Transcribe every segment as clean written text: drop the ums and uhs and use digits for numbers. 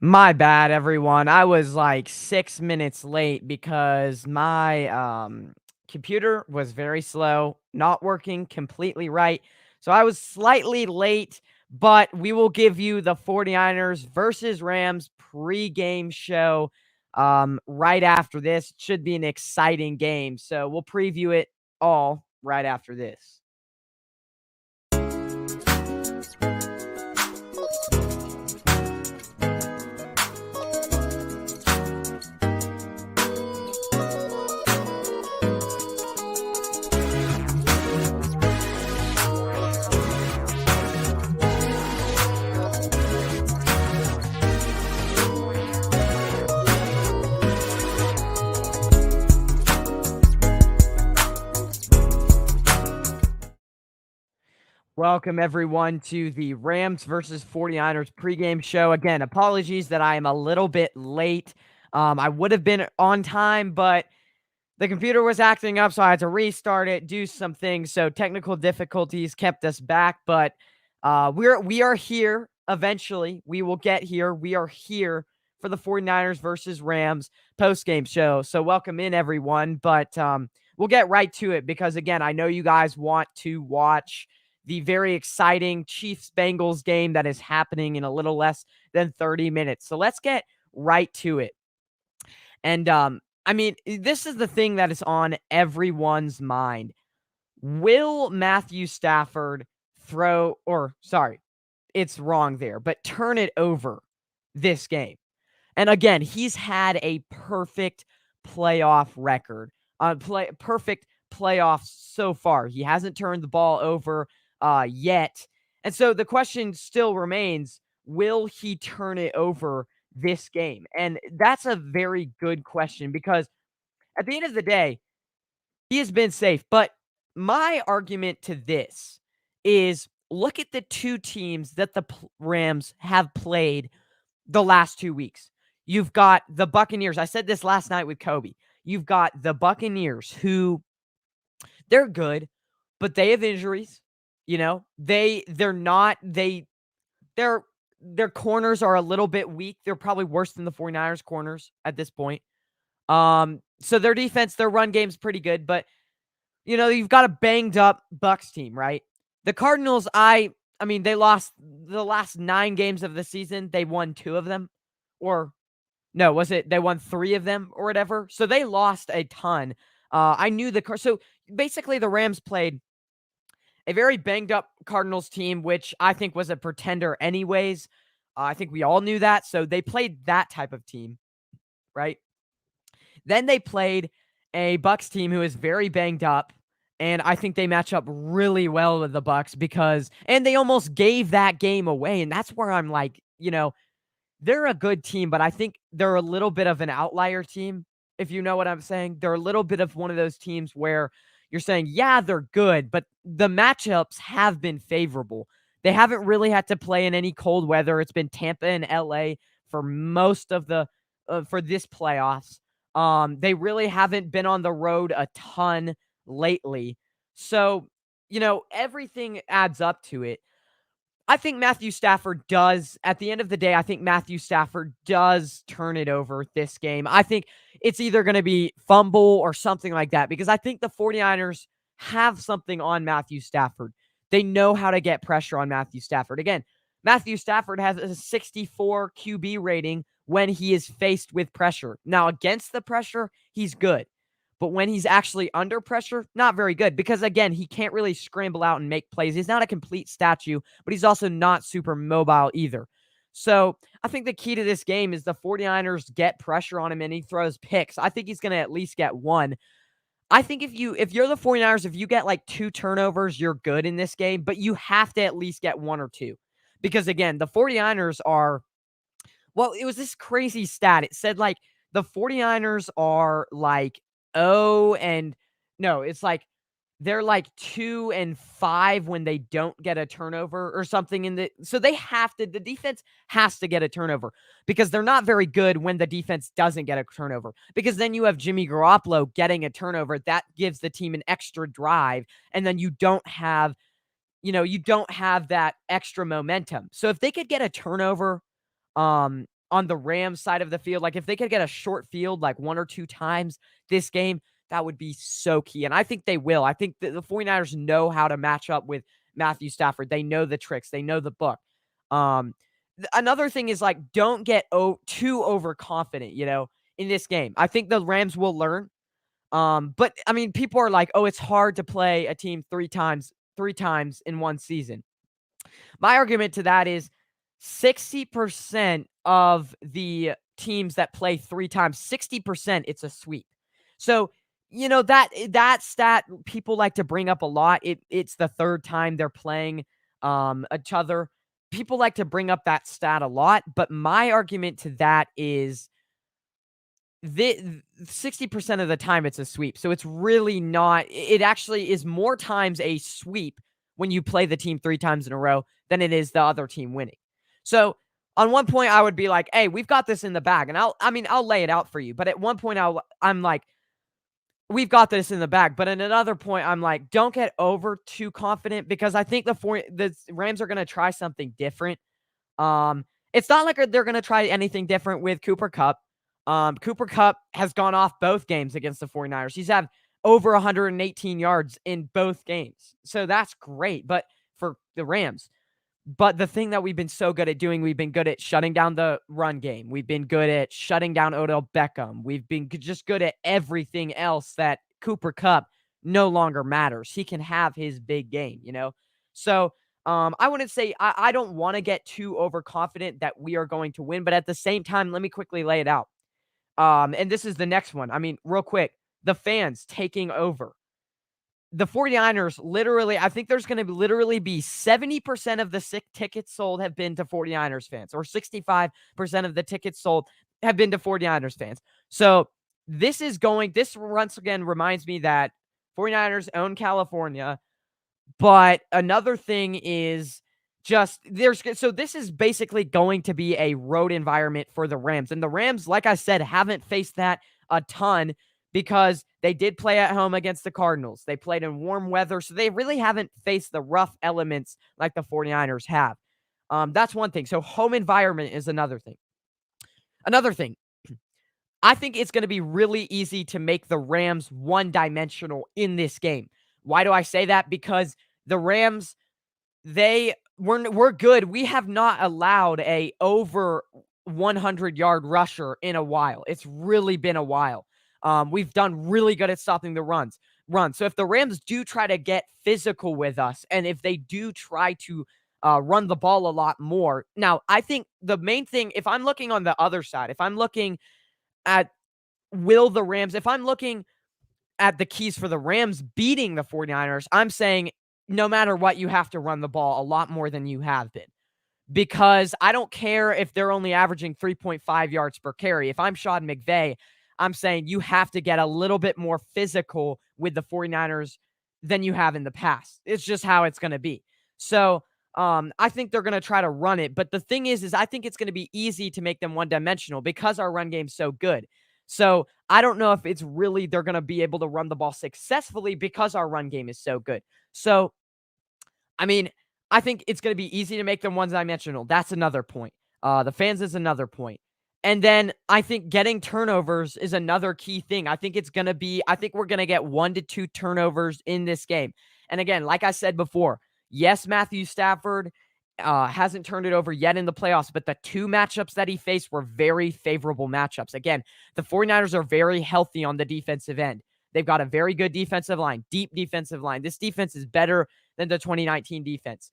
My bad, everyone. I was like 6 minutes late because my computer was very slow, not working completely right. So I was slightly late, but we will give you the 49ers versus Rams pregame show right after this. It should be an exciting game. So we'll preview it all right after this. Welcome everyone to the Rams versus 49ers pregame show. Again, apologies that I am a little bit late. I would have been on time, but the computer was acting up, so I had to restart it, do some things. So technical difficulties kept us back, but we are here eventually. We will get here. We are here for the 49ers versus Rams postgame show. So welcome in everyone, but we'll get right to it because again, I know you guys want to watch the very exciting Chiefs Bengals game that is happening in a little less than 30 minutes. So let's get right to it. And I mean, this is the thing that is on everyone's mind. Will Matthew Stafford throw, or sorry, it's wrong there, but turn it over this game? And again, he's had a perfect playoff record, perfect playoffs so far. He hasn't turned the ball over yet. And so the question still remains, will he turn it over this game? And that's a very good question because at the end of the day, he has been safe. But my argument to this is look at the two teams that the Rams have played the last 2 weeks. You've got the Buccaneers. I said this last night with Kobe. You've got the Buccaneers who they're good, but they have injuries. You know, they're not their their corners are a little bit weak. They're probably worse than the 49ers corners at this point. So their defense, their run game's pretty good, but you know, you've got a banged up Bucks team, right? The Cardinals, I mean, they lost the last 9 games of the season. They won 2 of them. Or no, was it they won 3 of them or whatever? So they lost a ton. I knew so basically the Rams played a very banged up Cardinals team, which I think was a pretender anyways. I think we all knew that. So they played that type of team, right? Then they played a Bucks team who is very banged up, and I think they match up really well with the Bucks because and they almost gave that game away, and that's where I'm like, you know, they're a good team, but I think they're a little bit of an outlier team, if you know what I'm saying. They're a little bit of one of those teams where you're saying, yeah, they're good, but the matchups have been favorable. They haven't really had to play in any cold weather. It's been Tampa and LA for most of the for this playoffs. They really haven't been on the road a ton lately. So, you know, everything adds up to it. I think Matthew Stafford does, at the end of the day, I think Matthew Stafford does turn it over this game. I think it's either going to be fumble or something like that because I think the 49ers have something on Matthew Stafford. They know how to get pressure on Matthew Stafford. Again, Matthew Stafford has a 64 QB rating when he is faced with pressure. Now, against the pressure, he's good. But when he's actually under pressure, not very good because, again, he can't really scramble out and make plays. He's not a complete statue, but he's also not super mobile either. So I think the key to this game is the 49ers get pressure on him and he throws picks. I think he's going to at least get one. I think if you're the 49ers, if you get like 2 turnovers, you're good in this game, but you have to at least get 1 or 2. Because again, the 49ers are well, it was this crazy stat. It said like the 49ers are like 0 and no, it's like they're like 2 and 5 when they don't get a turnover or something so they have to the defense has to get a turnover because they're not very good when the defense doesn't get a turnover because then you have Jimmy Garoppolo getting a turnover that gives the team an extra drive and then you don't have that extra momentum. So if they could get a turnover on the Rams side of the field. Like, if they could get a short field, like, 1 or 2 times this game, that would be so key, and I think they will. I think the 49ers know how to match up with Matthew Stafford. They know the tricks. They know the book. Um, Another thing is, like, don't get too overconfident, in this game. I think the Rams will learn. But I mean, people are like, "Oh, it's hard to play a team three times in one season." My argument to that is 60% of the teams that play 3 times, 60% it's a sweep. So, that stat people like to bring up a lot. It's the 3rd time they're playing each other. People like to bring up that stat a lot, but my argument to that is the 60% of the time it's a sweep. So it's really not, it actually is more times a sweep when you play the team 3 times in a row than it is the other team winning. So on one point I would be like, "Hey, we've got this in the bag." And I'll lay it out for you. But at one point I'm like, "We've got this in the bag." But at another point I'm like, "Don't get over too confident," because I think the Rams are going to try something different. It's not like they're gonna try anything different with Cooper Kupp. Cooper Kupp has gone off both games against the 49ers. He's had over 118 yards in both games. So that's great, but for the Rams. But the thing that we've been so good at doing, we've been good at shutting down the run game. We've been good at shutting down Odell Beckham. We've been just good at everything else that Cooper Kupp no longer matters. He can have his big game. So I wouldn't say I don't want to get too overconfident that we are going to win, but at the same time, let me quickly lay it out. And this is the next one. I mean, real quick, the fans taking over. The 49ers literally, I think there's going to literally be 70% of the sick tickets sold have been to 49ers fans, or 65% of the tickets sold have been to 49ers fans. So this once again reminds me that 49ers own California. But another thing is so this is basically going to be a road environment for the Rams. And the Rams, like I said, haven't faced that a ton because they did play at home against the Cardinals. They played in warm weather, so they really haven't faced the rough elements like the 49ers have. That's one thing. So home environment is another thing. Another thing, I think it's going to be really easy to make the Rams one-dimensional in this game. Why do I say that? Because the Rams, we're good. We have not allowed a over 100-yard rusher in a while. It's really been a while. We've done really good at stopping the run. So if the Rams do try to get physical with us, and if they do try to run the ball a lot more, now I think the main thing, if I'm looking on the other side, if I'm looking at if I'm looking at the keys for the Rams beating the 49ers, I'm saying no matter what, you have to run the ball a lot more than you have been. Because I don't care if they're only averaging 3.5 yards per carry. If I'm Sean McVay, I'm saying you have to get a little bit more physical with the 49ers than you have in the past. It's just how it's going to be. So I think they're going to try to run it. But the thing is I think it's going to be easy to make them one-dimensional because our run game's so good. So I don't know if it's really they're going to be able to run the ball successfully because our run game is so good. So, I mean, I think it's going to be easy to make them one-dimensional. That's another point. The fans is another point. And then I think getting turnovers is another key thing. I think we're going to get 1 to 2 turnovers in this game. And again, like I said before, yes, Matthew Stafford hasn't turned it over yet in the playoffs, but the 2 matchups that he faced were very favorable matchups. Again, the 49ers are very healthy on the defensive end. They've got a very good defensive line, deep defensive line. This defense is better than the 2019 defense.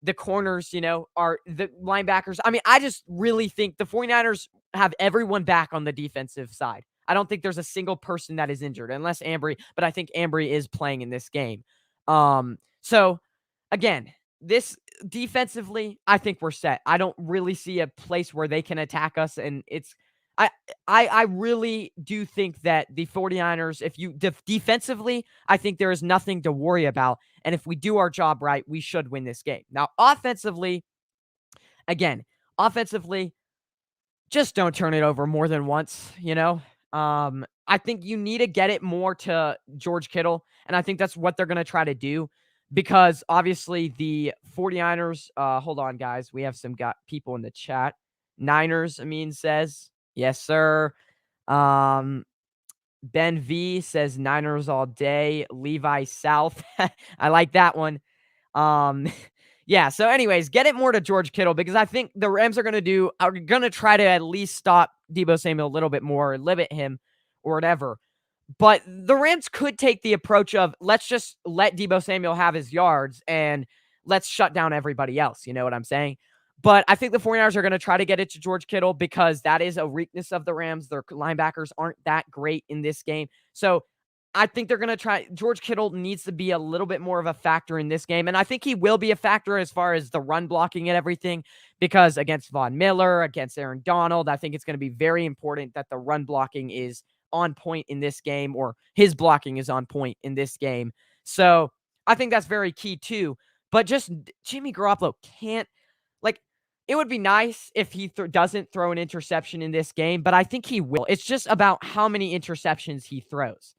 The corners, are the linebackers. I mean, I just really think the 49ers have everyone back on the defensive side. I don't think there's a single person that is injured unless Ambry, but I think Ambry is playing in this game. So again, this defensively, I think we're set. I don't really see a place where they can attack us, and I really do think that the 49ers, if you defensively, I think there is nothing to worry about. And if we do our job right, we should win this game. Now, offensively, just don't turn it over more than once. I think you need to get it more to George Kittle, and I think that's what they're going to try to do because obviously the 49ers, hold on, guys. We have some people in the chat. Niners, Amin says. Yes, sir. Um, Ben V says Niners all day. Levi South. I like that one. Um, yeah, so anyways, get it more to George Kittle because I think the Rams are gonna try to at least stop Deebo Samuel a little bit more, limit him or whatever. But the Rams could take the approach of let's just let Deebo Samuel have his yards and let's shut down everybody else. You know what I'm saying? But I think the 49ers are going to try to get it to George Kittle because that is a weakness of the Rams. Their linebackers aren't that great in this game. So I think they're going to try. George Kittle needs to be a little bit more of a factor in this game. And I think he will be a factor as far as the run blocking and everything because against Von Miller, against Aaron Donald, I think it's going to be very important that the run blocking is on point in this game, or his blocking is on point in this game. So I think that's very key too. But just Jimmy Garoppolo can't, like, it would be nice if he doesn't throw an interception in this game, but I think he will. It's just about how many interceptions he throws.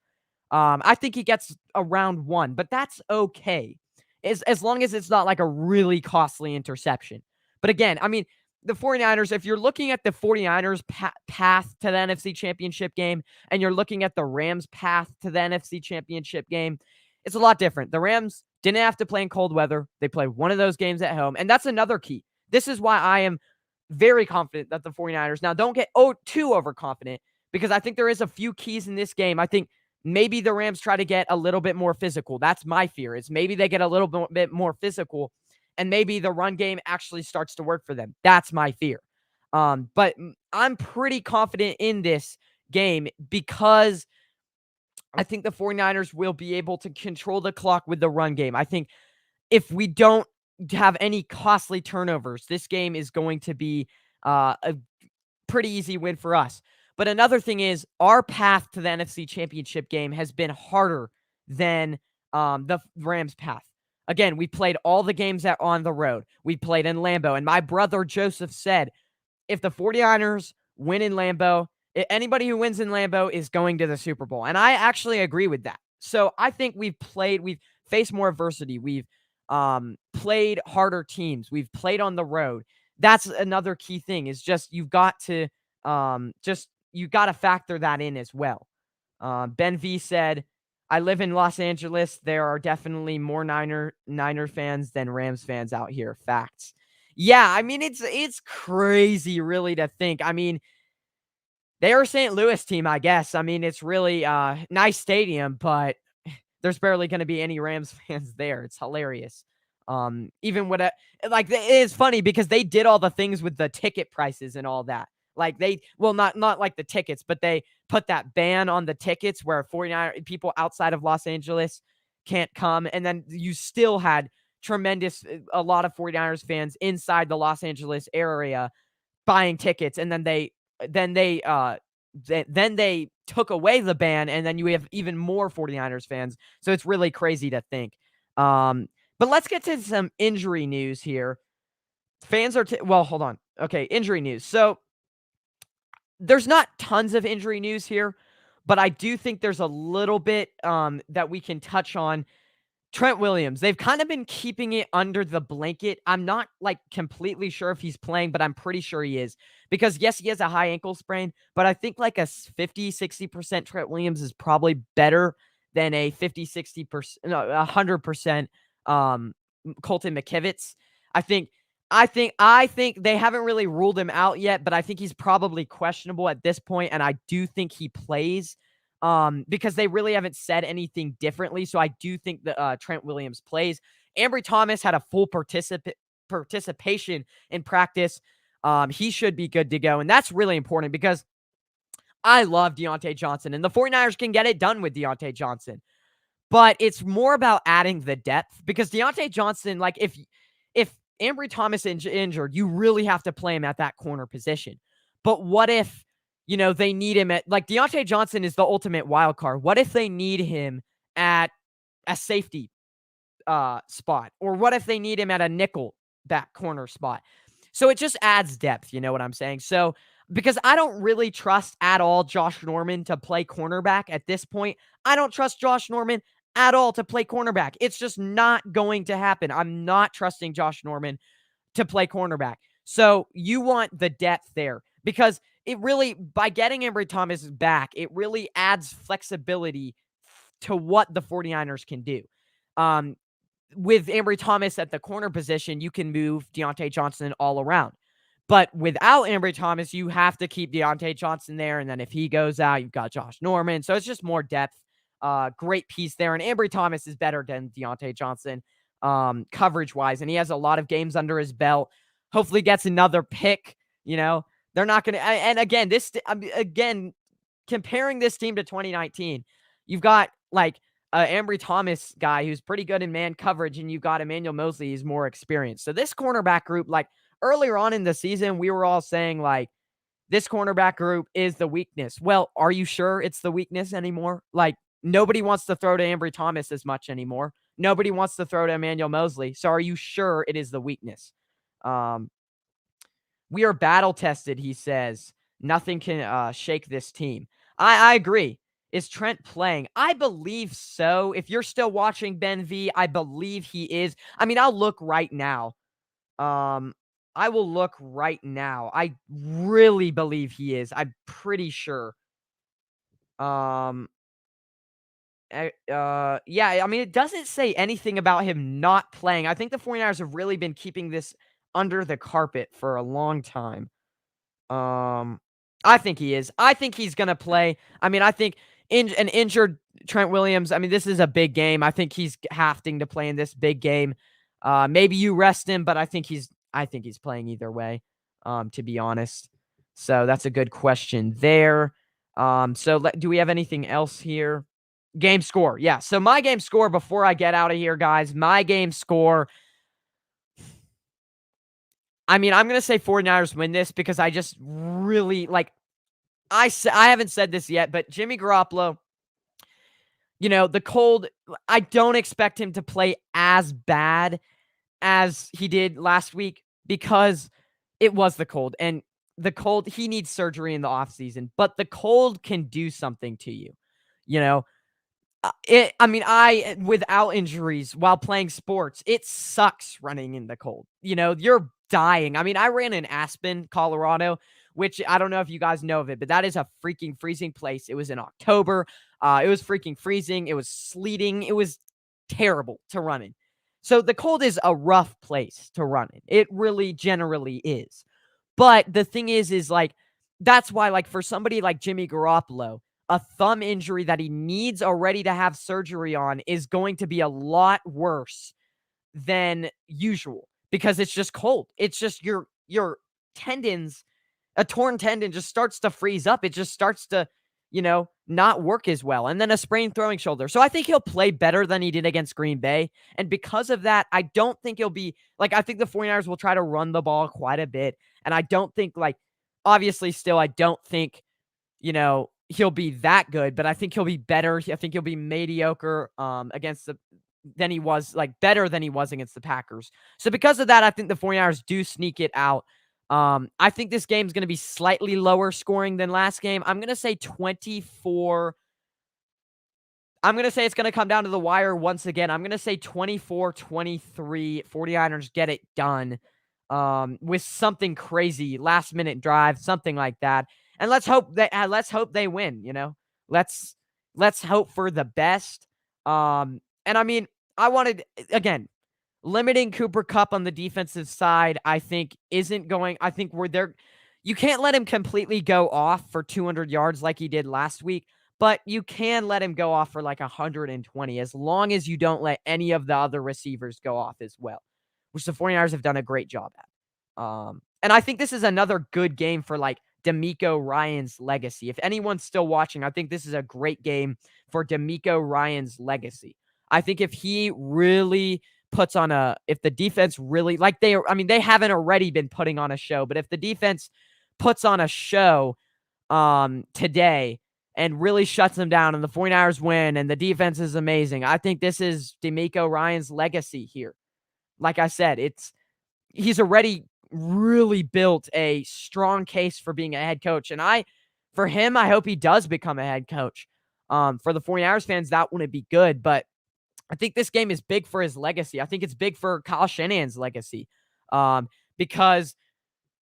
I think he gets around one, but that's okay. As long as it's not like a really costly interception. But again, I mean, the 49ers, if you're looking at the 49ers path to the NFC Championship game and you're looking at the Rams path to the NFC Championship game, it's a lot different. The Rams didn't have to play in cold weather. They played one of those games at home, and that's another key. This is why I am very confident that the 49ers, now don't get too overconfident because I think there is a few keys in this game. I think maybe the Rams try to get a little bit more physical. That's my fear. Is maybe they get a little bit more physical and maybe the run game actually starts to work for them. That's my fear. But I'm pretty confident in this game because I think the 49ers will be able to control the clock with the run game. I think if we don't have any costly turnovers, this game is going to be a pretty easy win for us. But another thing is our path to the NFC Championship game has been harder than the Rams' path. Again, we played all the games on the road. We played in Lambeau. And my brother Joseph said, if the 49ers win in Lambeau, anybody who wins in Lambeau is going to the Super Bowl. And I actually agree with that. So I think we've faced more adversity. We've played harder teams. We've played on the road. That's another key thing is just you got to factor that in as well. Ben V said, I live in Los Angeles. There are definitely more Niner fans than Rams fans out here. Facts. Yeah, I mean, it's crazy really to think. I mean, they're a St. Louis team, I guess. I mean, it's really nice stadium, but there's barely going to be any Rams fans there. It's hilarious. Even with it's funny because they did all the things with the ticket prices and all that. Like not like the tickets, but they put that ban on the tickets where 49 people outside of Los Angeles can't come. And then you still had a lot of 49ers fans inside the Los Angeles area buying tickets. And then then they took away the ban, and then you have even more 49ers fans. So it's really crazy to think. But let's get to some injury news here. Fans are hold on. Okay, injury news. So there's not tons of injury news here, but I do think there's a little bit that we can touch on. Trent Williams, they've kind of been keeping it under the blanket. I'm not completely sure if he's playing, but I'm pretty sure he is. Because yes, he has a high ankle sprain, but I think like a 50-60% Trent Williams is probably better than a 50-60%, no, 100% Colton McKivitz. I think they haven't really ruled him out yet, but I think he's probably questionable at this point, and I do think he plays. Because they really haven't said anything differently. So I do think that Trent Williams plays. Ambry Thomas had a full participation in practice. He should be good to go. And that's really important because I love Deontay Johnson, and the 49ers can get it done with Deontay Johnson. But it's more about adding the depth because Deontay Johnson, if Ambry Thomas is injured, you really have to play him at that corner position. But what if they need him at Deontay Johnson is the ultimate wild card. What if they need him at a safety spot? Or what if they need him at a nickel back corner spot? So it just adds depth, you know what I'm saying? So because I don't really trust at all Josh Norman to play cornerback at this point. I don't trust Josh Norman at all to play cornerback. It's just not going to happen. I'm not trusting Josh Norman to play cornerback. So you want the depth there because it really, by getting Ambry Thomas back, it really adds flexibility to what the 49ers can do. Um, with Ambry Thomas at the corner position, you can move Deontay Johnson all around. But without Ambry Thomas, you have to keep Deontay Johnson there. And then if he goes out, you've got Josh Norman. So it's just more depth. Great piece there. And Ambry Thomas is better than Deontay Johnson coverage-wise. And he has a lot of games under his belt. Hopefully gets another pick. You know, they're not going to. And again, comparing this team to 2019, you've got like Ambry Thomas guy who's pretty good in man coverage, and you've got Emmanuel Moseley who's more experienced. So this cornerback group, like earlier on in the season, we were all saying like this cornerback group is the weakness. Well, are you sure it's the weakness anymore? Like nobody wants to throw to Ambry Thomas as much anymore. Nobody wants to throw to Emmanuel Moseley. So are you sure it is the weakness? We are battle tested, he says. Nothing can shake this team. I agree. Is Trent playing? I believe so. If you're still watching Ben V, I believe he is. I mean, I'll look right now. I will look right now. I really believe he is. I'm pretty sure. Yeah, I mean, it doesn't say anything about him not playing. I think the 49ers have really been keeping this under the carpet for a long time. Um, I think he is. I think he's gonna play. I mean, I think an injured Trent Williams. I mean, this is a big game. I think he's having to play in this big game. Maybe you rest him, but I think he's playing either way. To be honest, so that's a good question there. Do we have anything else here? Game score, yeah. So my game score before I get out of here, guys. My game score. I mean, I'm going to say 49ers win this because I just really like I haven't said this yet, but Jimmy Garoppolo, the cold, I don't expect him to play as bad as he did last week because it was the cold, and the cold, he needs surgery in the offseason, but the cold can do something to you. You know, without injuries while playing sports, it sucks running in the cold. You're dying. I mean, I ran in Aspen, Colorado, which I don't know if you guys know of it, but that is a freaking freezing place. It was in October. It was freaking freezing. It was sleeting. It was terrible to run in. So the cold is a rough place to run in. It really generally is. But the thing is like, that's why, like, for somebody like Jimmy Garoppolo, a thumb injury that he needs already to have surgery on is going to be a lot worse than usual because it's just cold. It's just your tendons, a torn tendon just starts to freeze up. It just starts to, not work as well. And then a sprained throwing shoulder. So I think he'll play better than he did against Green Bay. And because of that, I don't think he'll be like, I think the 49ers will try to run the ball quite a bit. And I don't think, like, obviously still, I don't think, he'll be that good, but I think he'll be better. I think he'll be mediocre against than he was, like, better than he was against the Packers. So because of that, I think the 49ers do sneak it out. I think this game's going to be slightly lower scoring than last game. I'm going to say 24. I'm going to say it's going to come down to the wire once again. I'm going to say 24-23. 49ers get it done with something crazy, last minute drive, something like that. And let's hope they win, Let's hope for the best. And I mean, I wanted, again, limiting Cooper Kupp on the defensive side, I think I think we're there. You can't let him completely go off for 200 yards like he did last week, but you can let him go off for like 120 as long as you don't let any of the other receivers go off as well, which the 49ers have done a great job at. And I think this is another good game for like DeMeco Ryans' legacy. If anyone's still watching, I think this is a great game for DeMeco Ryans' legacy. I think if he really if the defense really, like they haven't already been putting on a show, but if the defense puts on a show today and really shuts them down and the 49ers win and the defense is amazing, I think this is DeMeco Ryans' legacy here. Like I said, he's already really built a strong case for being a head coach. And for him, I hope he does become a head coach. For the 49ers fans, that wouldn't be good, but I think this game is big for his legacy. I think it's big for Kyle Shanahan's legacy. Because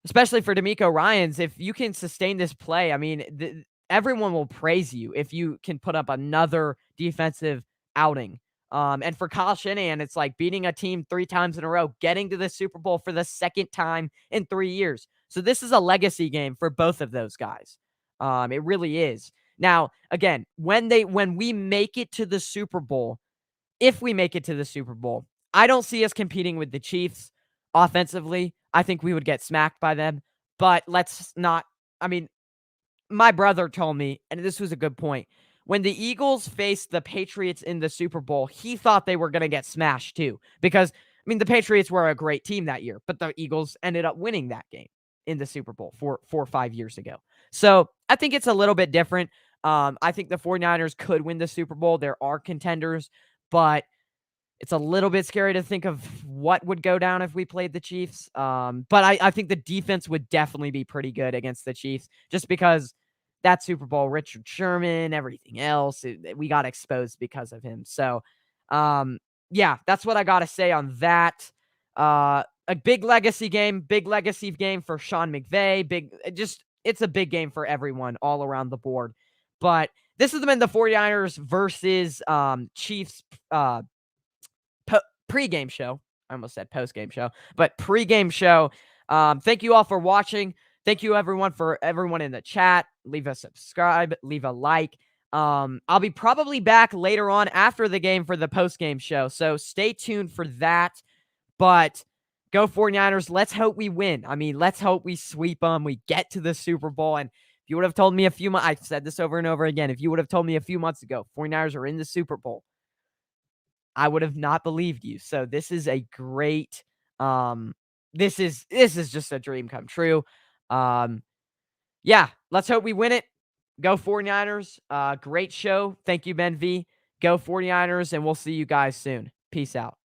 especially for D'Amico Ryans, if you can sustain this play, I mean, everyone will praise you if you can put up another defensive outing. And for Kyle Shanahan, it's like beating a team 3 times in a row, getting to the Super Bowl for the second time in 3 years. So this is a legacy game for both of those guys. It really is. Now, again, when we make it to the Super Bowl, if we make it to the Super Bowl, I don't see us competing with the Chiefs offensively. I think we would get smacked by them, but let's not. I mean, my brother told me, and this was a good point. When the Eagles faced the Patriots in the Super Bowl, he thought they were going to get smashed too. Because, I mean, the Patriots were a great team that year, but the Eagles ended up winning that game in the Super Bowl 4 or 5 years ago. So I think it's a little bit different. I think the 49ers could win the Super Bowl. There are contenders, but it's a little bit scary to think of what would go down if we played the Chiefs. But I think the defense would definitely be pretty good against the Chiefs just because that Super Bowl, Richard Sherman, everything else, we got exposed because of him. So, yeah, that's what I got to say on that. A big legacy game for Sean McVay. It's a big game for everyone all around the board. But this has been the 49ers versus Chiefs pregame show. I almost said postgame show, but pregame show. Thank you all for watching. Thank you everyone in the chat. Leave a subscribe, leave a like. I'll be probably back later on after the game for the postgame show. So stay tuned for that. But go 49ers. Let's hope we win. I mean, let's hope we sweep them. We get to the Super Bowl. And if you would have told me I've said this over and over again. If you would have told me a few months ago, 49ers are in the Super Bowl, I would have not believed you. So this is a great this is just a dream come true. Um yeah, let's hope we win it. Go 49ers. Great show. Thank you, Ben V. Go 49ers, and we'll see you guys soon. Peace out.